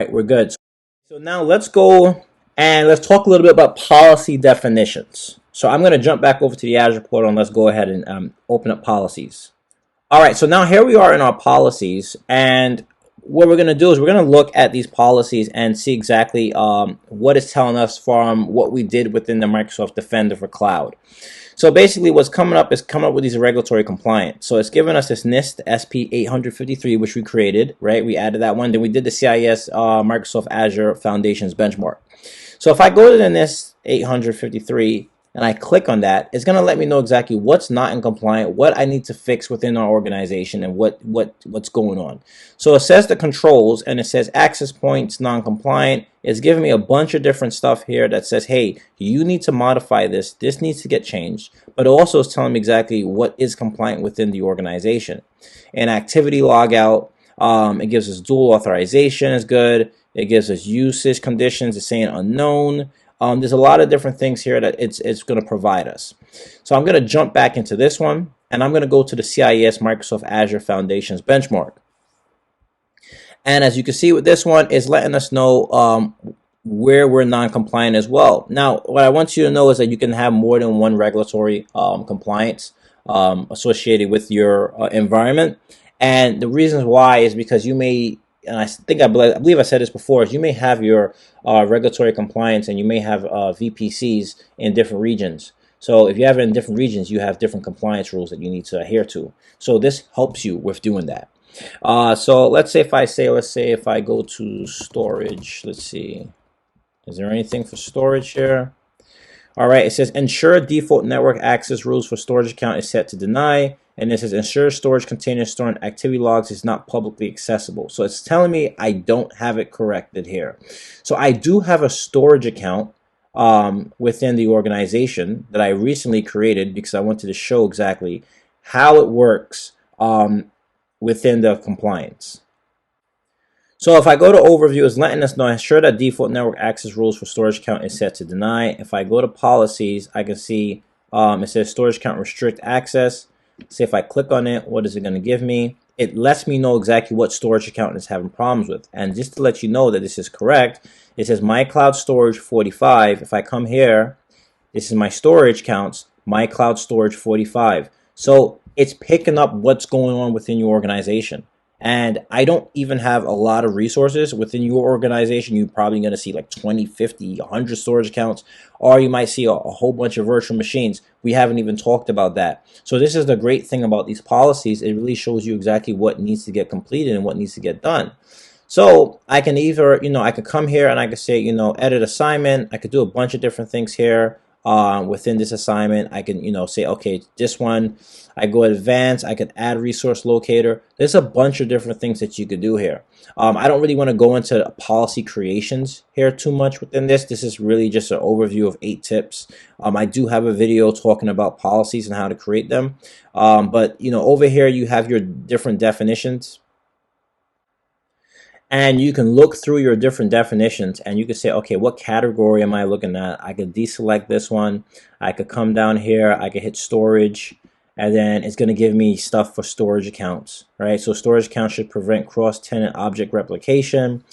Right, we're good. So now let's go and let's talk a little bit about policy definitions. So I'm going to jump back over to the Azure portal and let's go ahead and open up policies. All right, so now here we are in our policies, and what we're going to do is we're going to look at these policies and see exactly what it's telling us from what we did within the Microsoft Defender for Cloud. So basically what's coming up is coming up with these regulatory compliance. So it's giving us this NIST SP 853, which we created, right? We added that one. Then we did the CIS Microsoft Azure Foundations benchmark. So if I go to the NIST 853 and I click on that, it's going to let me know exactly what's not in compliant, what I need to fix within our organization, and what's going on. So it says the controls, and it says access points non-compliant. It's giving me a bunch of different stuff here that says, hey, you need to modify this. This needs to get changed. But it also is telling me exactly what is compliant within the organization. And activity logout, it gives us dual authorization is good. It gives us usage conditions. It's saying unknown. There's a lot of different things here that it's going to provide us. So I'm going to jump back into this one, and I'm going to go to the CIS Microsoft Azure Foundations benchmark. And as you can see with this one, it's letting us know where we're non-compliant as well. Now, what I want you to know is that you can have more than one regulatory compliance associated with your environment. And the reasons why is because you may, and I believe I said this before, is you may have your regulatory compliance and you may have VPCs in different regions. So if you have it in different regions, you have different compliance rules that you need to adhere to. So this helps you with doing that. So let's say if I go to storage, let's see, is there anything for storage here? All right, it says ensure default network access rules for storage account is set to deny. And it says ensure storage container storing activity logs is not publicly accessible. So it's telling me I don't have it corrected here. So I do have a storage account within the organization that I recently created because I wanted to show exactly how it works within the compliance. So if I go to overview, it's letting us know ensure that default network access rules for storage account is set to deny. If I go to policies, I can see it says storage account restrict access. See if I click on it, what is it going to give me? It lets me know exactly what storage account is having problems with. And just to let you know that this is correct, it says my cloud storage 45. If I come here, this is my storage counts, my cloud storage 45. So it's picking up what's going on within your organization. And I don't even have a lot of resources within your organization. You're probably going to see like 20, 50, 100 storage accounts, or you might see a whole bunch of virtual machines. We haven't even talked about that. So this is the great thing about these policies. It really shows you exactly what needs to get completed and what needs to get done. So I can either, I could come here and I could say, edit assignment. I could do a bunch of different things here. Within this assignment, I can, say, okay, this one, I go advanced, I could add resource locator. There's a bunch of different things that you could do here. I don't really want to go into policy creations here too much within this. This is really just an overview of 8 tips. I do have a video talking about policies and how to create them. But, over here you have your different definitions. And you can look through your different definitions and you can say, okay, what category am I looking at? I could deselect this one. I could come down here. I could hit storage. And then it's going to give me stuff for storage accounts, right? So storage accounts should prevent cross-tenant object replication.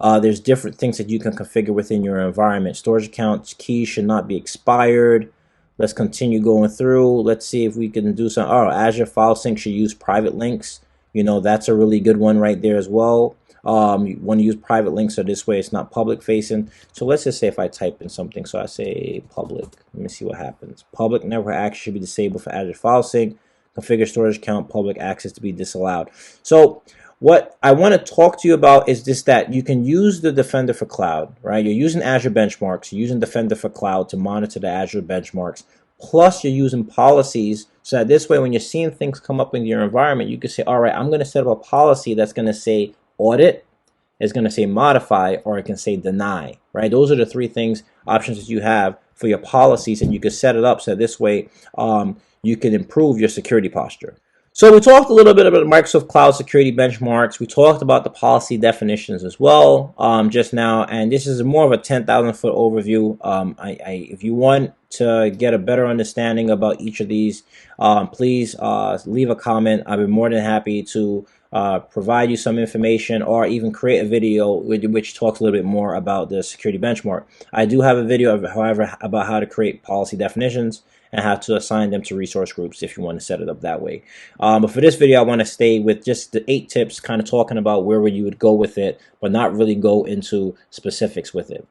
There's different things that you can configure within your environment. Storage accounts keys should not be expired. Let's continue going through. Let's see if we can do some. Oh, Azure File Sync should use private links. That's a really good one right there as well. You want to use private links so this way it's not public facing. So let's just say if I type in something, so I say public, let me see what happens. Public network access should be disabled for Azure File Sync. Configure storage account public access to be disallowed. So what I want to talk to you about is this, that you can use the Defender for Cloud, right? You're using Azure benchmarks, you're using Defender for Cloud to monitor the Azure benchmarks. Plus you're using policies so that this way when you're seeing things come up in your environment, you can say, all right, I'm going to set up a policy that's going to say audit, it's going to say modify, or it can say deny, right? Those are the 3 things, options that you have for your policies, and you can set it up so this way you can improve your security posture. So we talked a little bit about the Microsoft Cloud Security Benchmarks. We talked about the policy definitions as well just now, and this is more of a 10,000-foot overview. If you want to get a better understanding about each of these, please leave a comment. I'll be more than happy to provide you some information, or even create a video which talks a little bit more about the security benchmark. I do have a video, however, about how to create policy definitions and how to assign them to resource groups if you want to set it up that way. But for this video, I want to stay with just the 8 tips, kind of talking about where you would go with it, but not really go into specifics with it.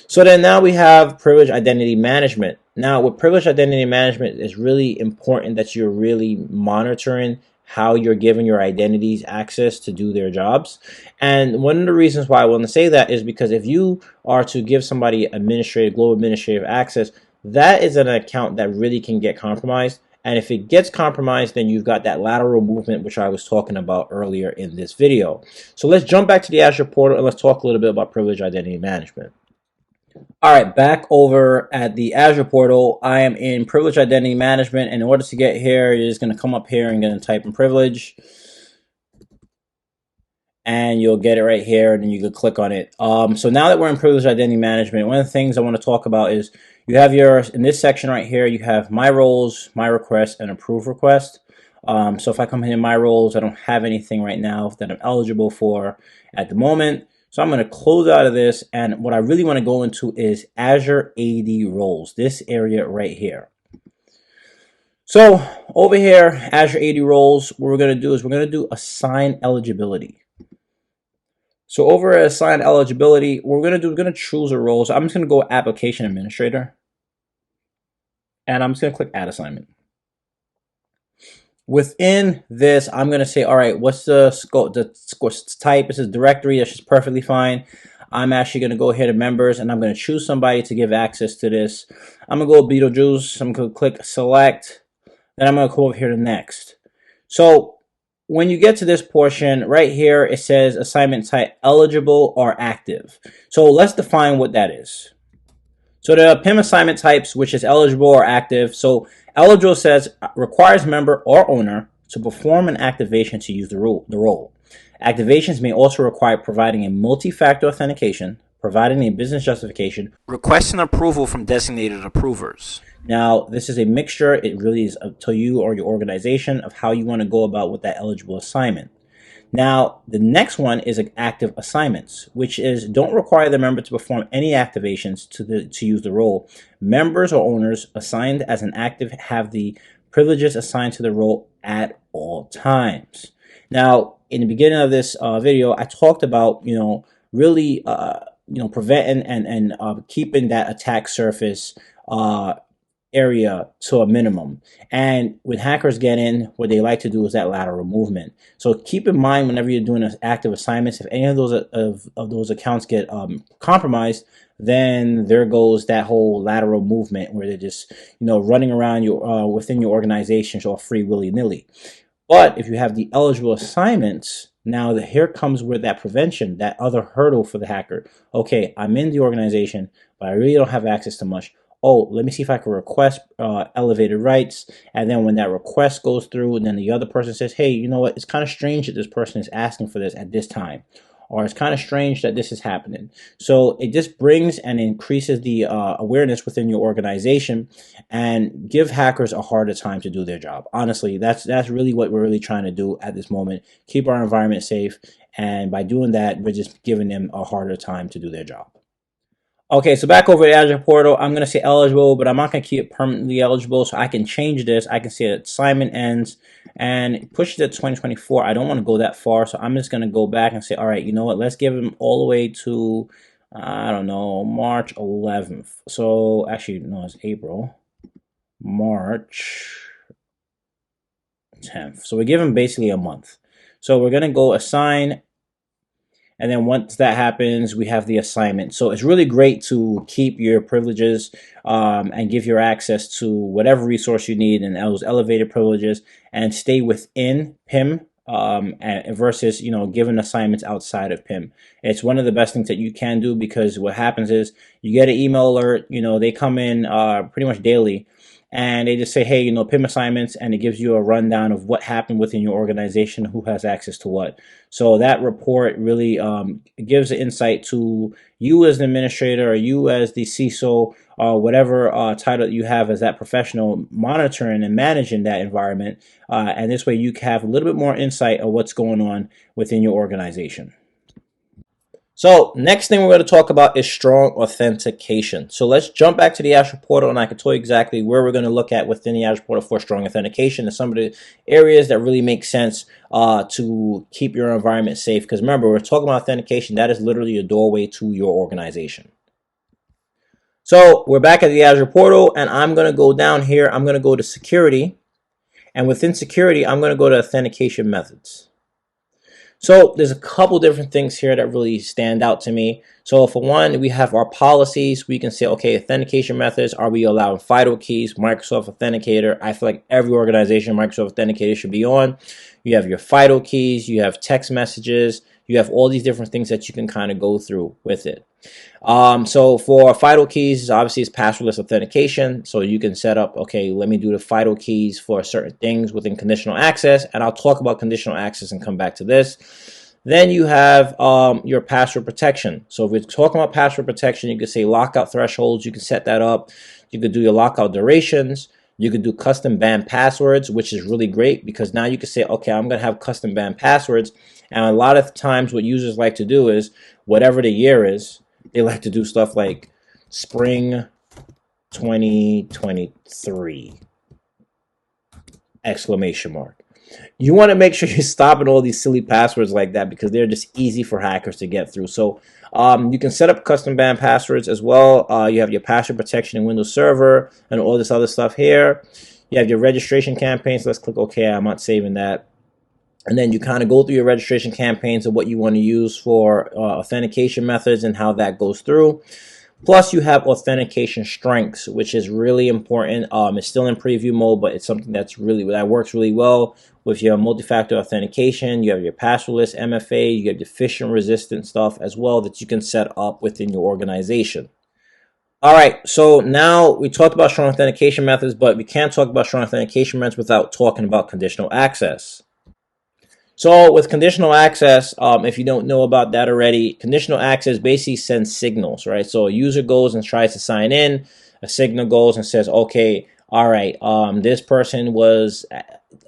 So then now we have privileged identity management. Now with privileged identity management, it's really important that you're really monitoring how you're giving your identities access to do their jobs. And one of the reasons why I want to say that is because if you are to give somebody global administrative access, that is an account that really can get compromised. And if it gets compromised, then you've got that lateral movement, which I was talking about earlier in this video. So let's jump back to the Azure portal and let's talk a little bit about privileged identity management. All right, back over at the Azure portal, I am in privileged identity management. And in order to get here, you're just going to come up here and going to type in privilege. And you'll get it right here, and then you can click on it. So now that we're in privileged identity management, one of the things I want to talk about is you have in this section right here, you have my roles, my requests, and approve request. So if I come in my roles, I don't have anything right now that I'm eligible for at the moment. So I'm going to close out of this, and what I really want to go into is Azure AD roles, this area right here. So over here, Azure AD roles, what we're going to do is we're going to do assign eligibility. So over at assign eligibility, what we're going to choose a role. So I'm just going to go application administrator, and I'm just going to click add assignment. Within this, I'm going to say, all right, what's the scope, the type? This is directory. That's just perfectly fine. I'm actually going to go here to members, and I'm going to choose somebody to give access to this. I'm going to go Beetlejuice. I'm going to click select. Then I'm going to go over here to next. So when you get to this portion right here, it says assignment type eligible or active. So let's define what that is. So the PIM assignment types, which is eligible or active. So eligible says requires member or owner to perform an activation to use the role. Activations may also require providing a multi-factor authentication, providing a business justification, requesting approval from designated approvers. Now, this is a mixture. It really is up to you or your organization of how you want to go about with that eligible assignment. Now, the next one is active assignments, which is don't require the member to perform any activations to use the role. Members or owners assigned as an active have the privileges assigned to the role at all times. Now, in the beginning of this video, I talked about, really, preventing and keeping that attack surface area to a minimum. And when hackers get in, what they like to do is that lateral movement. So keep in mind whenever you're doing active assignments, if any of those accounts get compromised, then there goes that whole lateral movement where they're just running around within your organization all free willy-nilly. But if you have the eligible assignments, now here comes where that prevention, that other hurdle for the hacker. Okay, I'm in the organization, but I really don't have access to much. Oh, let me see if I can request elevated rights. And then when that request goes through, and then the other person says, hey, you know what? It's kind of strange that this person is asking for this at this time. Or it's kind of strange that this is happening. So it just brings and increases the awareness within your organization and give hackers a harder time to do their job. Honestly, that's really what we're really trying to do at this moment. Keep our environment safe. And by doing that, we're just giving them a harder time to do their job. Okay, so back over the Azure portal, I'm going to say eligible, but I'm not going to keep it permanently eligible, so I can change this. I can say that assignment ends and push it to 2024. I don't want to go that far, so I'm just going to go back and say, all right, you know what, let's give them all the way to, I don't know, March 11th. So actually, no, it's April. March 10th. So we give them basically a month. So we're going to go assign. And then once that happens, we have the assignment. So it's really great to keep your privileges and give your access to whatever resource you need and those elevated privileges and stay within PIM versus, giving assignments outside of PIM. It's one of the best things that you can do because what happens is you get an email alert, they come in pretty much daily. And they just say, hey, PIM assignments, and it gives you a rundown of what happened within your organization, who has access to what. So that report really gives an insight to you as the administrator or you as the CISO whatever title you have as that professional, monitoring and managing that environment. And this way you can have a little bit more insight of what's going on within your organization. So next thing we're going to talk about is strong authentication. So let's jump back to the Azure portal, and I can tell you exactly where we're going to look at within the Azure portal for strong authentication and some of the areas that really make sense to keep your environment safe. Because remember, we're talking about authentication. That is literally a doorway to your organization. So we're back at the Azure portal, and I'm going to go down here. I'm going to go to security, and within security, I'm going to go to authentication methods. So there's a couple different things here that really stand out to me. So for one, we have our policies. We can say, okay, authentication methods. Are we allowing FIDO keys, Microsoft Authenticator? I feel like every organization Microsoft Authenticator should be on. You have your FIDO keys, you have text messages, you have all these different things that you can kind of go through with it. So for FIDO keys, obviously it's passwordless authentication. So you can set up, okay, let me do the FIDO keys for certain things within conditional access. And I'll talk about conditional access and come back to this. Then you have your password protection. So if we're talking about password protection, you could say lockout thresholds. You can set that up. You could do your lockout durations. You could do custom banned passwords, which is really great because now you can say, okay, I'm going to have custom banned passwords. And a lot of times what users like to do is whatever the year is, they like to do stuff like spring 2023 exclamation mark. You want to make sure you're stopping all these silly passwords like that because they're just easy for hackers to get through. So you can set up custom banned passwords as well. You have your password protection in Windows Server and all this other stuff here. You have your registration campaigns. Let's click OK. I'm not saving that. And then you kind of go through your registration campaigns and what you want to use for authentication methods and how that goes through. Plus, you have authentication strengths, which is really important. It's still in preview mode, but it's something that works really well with your multi-factor authentication. You have your passwordless MFA. You have your phishing-resistant stuff as well that you can set up within your organization. All right, so now we talked about strong authentication methods, but we can't talk about strong authentication methods without talking about conditional access. So with conditional access, if you don't know about that already, conditional access basically sends signals, right? So a user goes and tries to sign in, a signal goes and says, okay, all right, this person was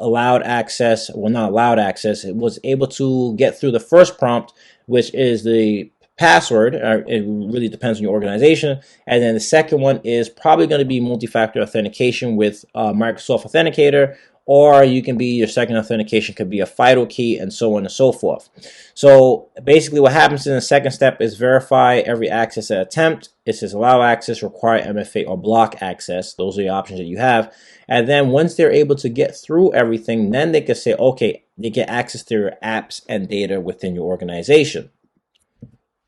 allowed access, well, not allowed access, it was able to get through the first prompt, which is the password. It really depends on your organization. And then the second one is probably going to be multi-factor authentication with Microsoft Authenticator, or you can be, your second authentication could be a FIDO key and so on and so forth. So basically what happens in the second step is verify every access at attempt. It says allow access, require MFA, or block access. Those are the options that you have. And then once they're able to get through everything, then they can say, okay, they get access to your apps and data within your organization.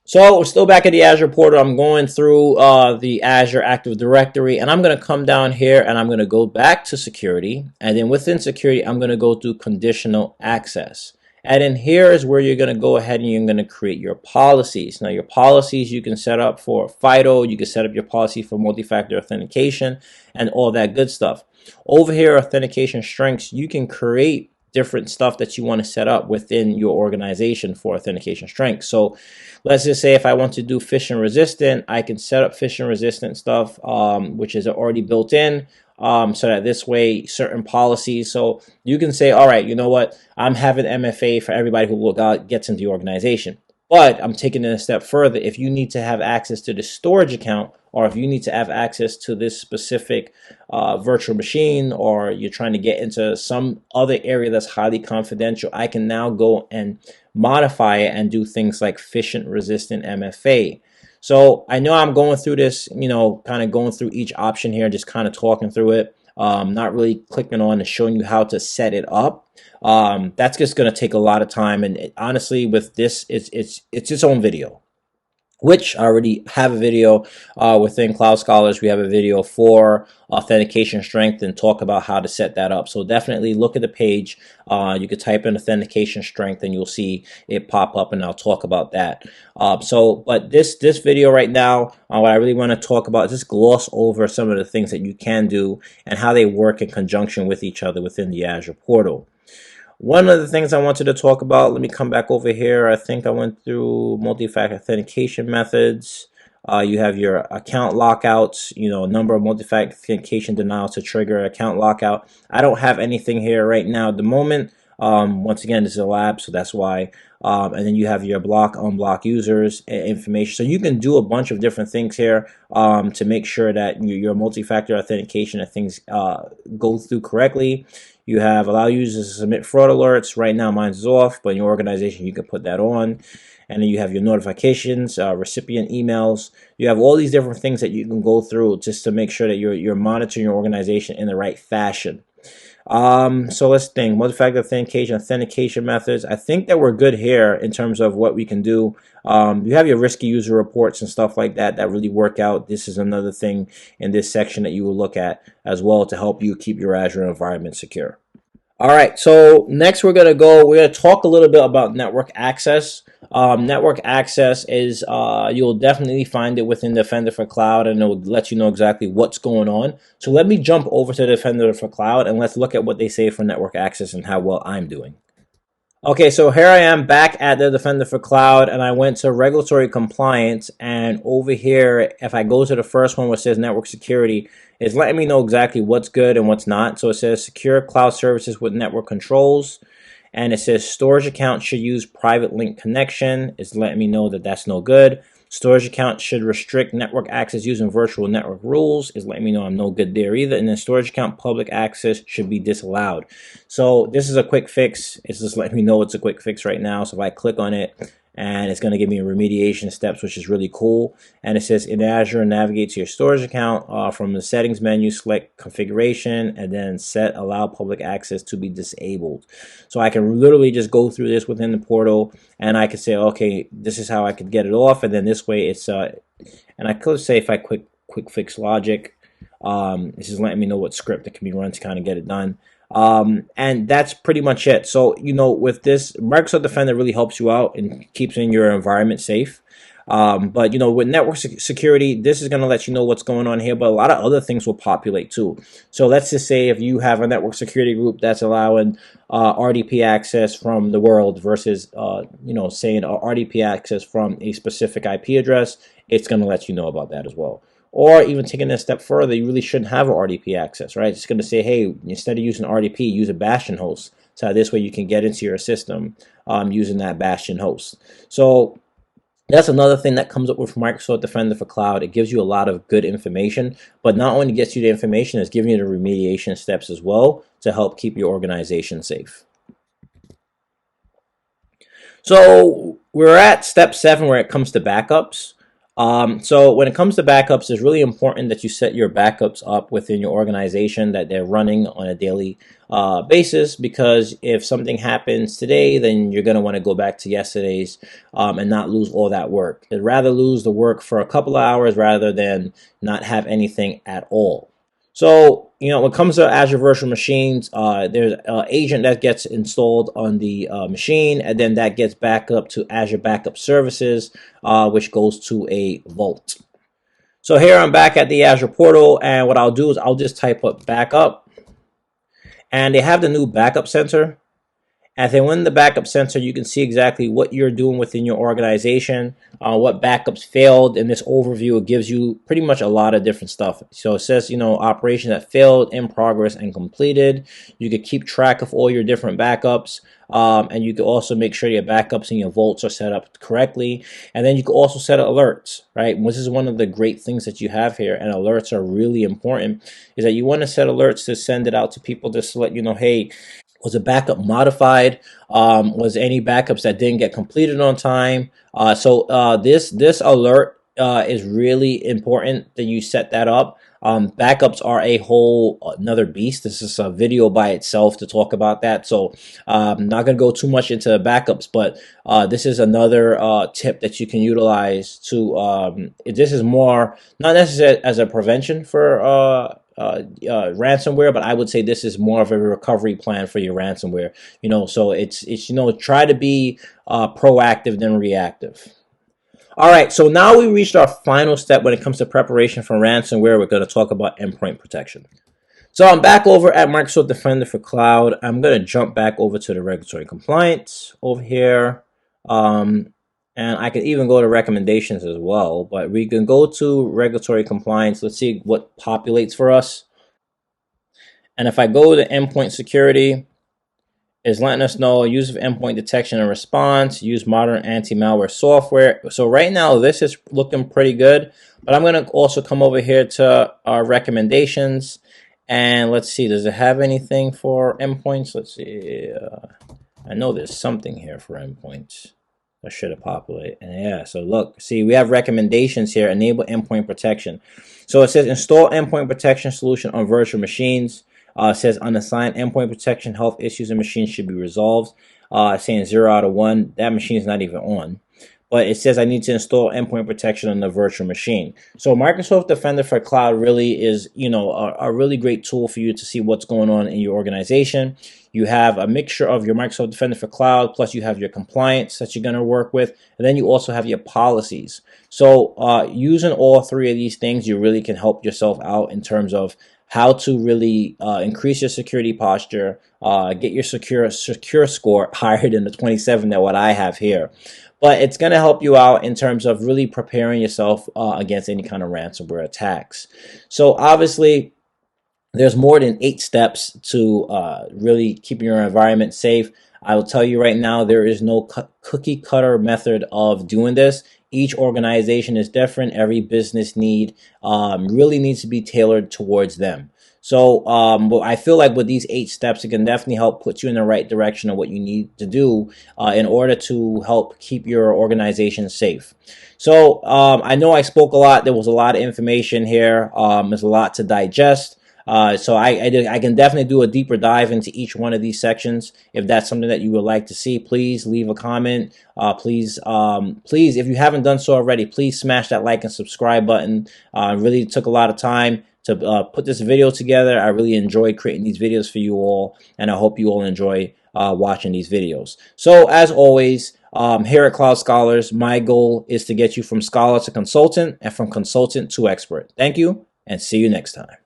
So we're still back at the Azure portal. I'm going through the Azure Active Directory, and I'm going to come down here and I'm going to go back to security. And then within security, I'm going to go to conditional access. And then here is where you're going to go ahead and you're going to create your policies. Now your policies you can set up for FIDO, you can set up your policy for multi-factor authentication and all that good stuff. Over here, authentication strengths, you can create different stuff that you want to set up within your organization for authentication strength. So let's just say if I want to do phishing resistant, I can set up phishing resistant stuff, which is already built in, so that this way certain policies, so you can say, all right, you know what, I'm having MFA for everybody who gets into the organization. But I'm taking it a step further. If you need to have access to the storage account, or if you need to have access to this specific virtual machine, or you're trying to get into some other area that's highly confidential, I can now go and modify it and do things like phishing resistant MFA. So I know I'm going through this, kind of going through each option here, just kind of talking through it. Not really clicking on and showing you how to set it up. That's just going to take a lot of time, and honestly with this it's its own video, which I already have a video within Cloud Scholars. We have a video for authentication strength and talk about how to set that up. So definitely look at the page. You could type in authentication strength and you'll see it pop up, and I'll talk about that. But this video right now, what I really want to talk about is just gloss over some of the things that you can do and how they work in conjunction with each other within the Azure portal. One of the things I wanted to talk about, let me come back over here. I think I went through multi-factor authentication methods. You have your account lockouts, number of multi-factor authentication denials to trigger account lockout. I don't have anything here right now at the moment. Once again, this is a lab, so that's why. And then you have your block, unblock users information. So you can do a bunch of different things here to make sure that your multi-factor authentication and things go through correctly. You have allow users to submit fraud alerts. Right now, mine's off, but in your organization, you can put that on. And then you have your notifications, recipient emails. You have all these different things that you can go through just to make sure that you're monitoring your organization in the right fashion. So let's think. Multi-factor authentication methods. I think that we're good here in terms of what we can do. You have your risky user reports and stuff like that that really work out. This is another thing in this section that you will look at as well to help you keep your Azure environment secure. All right, so next we're going to talk a little bit about network access. Network access is, you'll definitely find it within Defender for Cloud, and it will let you know exactly what's going on. So let me jump over to Defender for Cloud, and let's look at what they say for network access and how well I'm doing. Okay, so here I am back at the Defender for Cloud, and I went to regulatory compliance, and over here, if I go to the first one which says network security, it's letting me know exactly what's good and what's not. So it says secure cloud services with network controls, and it says storage account should use private link connection. It's letting me know that that's no good. Storage account should restrict network access using virtual network rules. Is letting me know I'm no good there either. And then storage account public access should be disallowed. So this is a quick fix. It's just letting me know it's a quick fix right now. So if I click on it, and it's going to give me remediation steps, which is really cool. And it says in Azure, navigate to your storage account from the settings menu, select configuration, and then set allow public access to be disabled. So I can literally just go through this within the portal, and I can say, okay, this is how I could get it off, and then this way it's and I could say if I quick fix logic, this is letting me know what script that can be run to kind of get it done. And that's pretty much it. So, with this, Microsoft Defender really helps you out and keeps in your environment safe. But, with network security, this is going to let you know what's going on here, but a lot of other things will populate too. So let's just say if you have a network security group that's allowing RDP access from the world versus, saying RDP access from a specific IP address, it's going to let you know about that as well. Or even taking it a step further, you really shouldn't have an RDP access, right? It's going to say, hey, instead of using RDP, use a Bastion host. So this way you can get into your system using that Bastion host. So that's another thing that comes up with Microsoft Defender for Cloud. It gives you a lot of good information, but not only gets you the information, it's giving you the remediation steps as well to help keep your organization safe. So we're at step 7 where it comes to backups. So when it comes to backups, it's really important that you set your backups up within your organization, that they're running on a daily basis, because if something happens today, then you're going to want to go back to yesterday's and not lose all that work. I'd rather lose the work for a couple of hours rather than not have anything at all. So, when it comes to Azure Virtual Machines, there's an agent that gets installed on the machine, and then that gets back up to Azure Backup Services, which goes to a vault. So here I'm back at the Azure portal, and what I'll do is I'll just type up backup, and they have the new backup center. And then within the backup center, you can see exactly what you're doing within your organization, what backups failed. In this overview, it gives you pretty much a lot of different stuff. So it says, operations that failed, in progress, and completed. You could keep track of all your different backups. And you can also make sure your backups and your vaults are set up correctly. And then you can also set alerts, right? This is one of the great things that you have here, and alerts are really important, is that you want to set alerts to send it out to people just to let you know, hey, was a backup modified? Was any backups that didn't get completed on time? So this alert is really important that you set that up. Backups are a whole another beast. This is a video by itself to talk about that. So I'm not going to go too much into backups, but this is another tip that you can utilize to, this is more, not necessarily as a prevention for ransomware, but I would say this is more of a recovery plan for your ransomware. So it's try to be proactive than reactive. All right, so now we reached our final step when it comes to preparation for ransomware. We're going to talk about endpoint protection. So I'm back over at Microsoft Defender for Cloud. I'm going to jump back over to the regulatory compliance over here. And I could even go to recommendations as well, but we can go to regulatory compliance. Let's see what populates for us. And if I go to endpoint security, is letting us know use of endpoint detection and response, use modern anti-malware software. So right now this is looking pretty good, but I'm going to also come over here to our recommendations, and let's see, does it have anything for endpoints? Let's see. I know there's something here for endpoints. I should have populated. And yeah, so look, see, we have recommendations here. Enable endpoint protection. So it says install endpoint protection solution on virtual machines. It says unassigned endpoint protection health issues in machines should be resolved. Saying 0 out of 1. That machine is not even on. But it says I need to install endpoint protection on the virtual machine. So Microsoft Defender for Cloud really is, a really great tool for you to see what's going on in your organization. You have a mixture of your Microsoft Defender for Cloud, plus you have your compliance that you're going to work with, and then you also have your policies. So using all three of these things, you really can help yourself out in terms of how to really increase your security posture, get your secure score higher than the 27 that what I have here. But it's going to help you out in terms of really preparing yourself against any kind of ransomware attacks. So obviously, there's more than 8 steps to really keeping your environment safe. I will tell you right now, there is no cookie cutter method of doing this. Each organization is different. Every business need really needs to be tailored towards them. So but I feel like with these 8 steps, it can definitely help put you in the right direction of what you need to do in order to help keep your organization safe. So I know I spoke a lot. There was a lot of information here. There's a lot to digest. So I can definitely do a deeper dive into each one of these sections. If that's something that you would like to see, please leave a comment. Please, if you haven't done so already, please smash that like and subscribe button. Really took a lot of time to put this video together. I really enjoyed creating these videos for you all, and I hope you all enjoy watching these videos. So as always, here at Cloud Scholars, my goal is to get you from scholar to consultant and from consultant to expert. Thank you, and see you next time.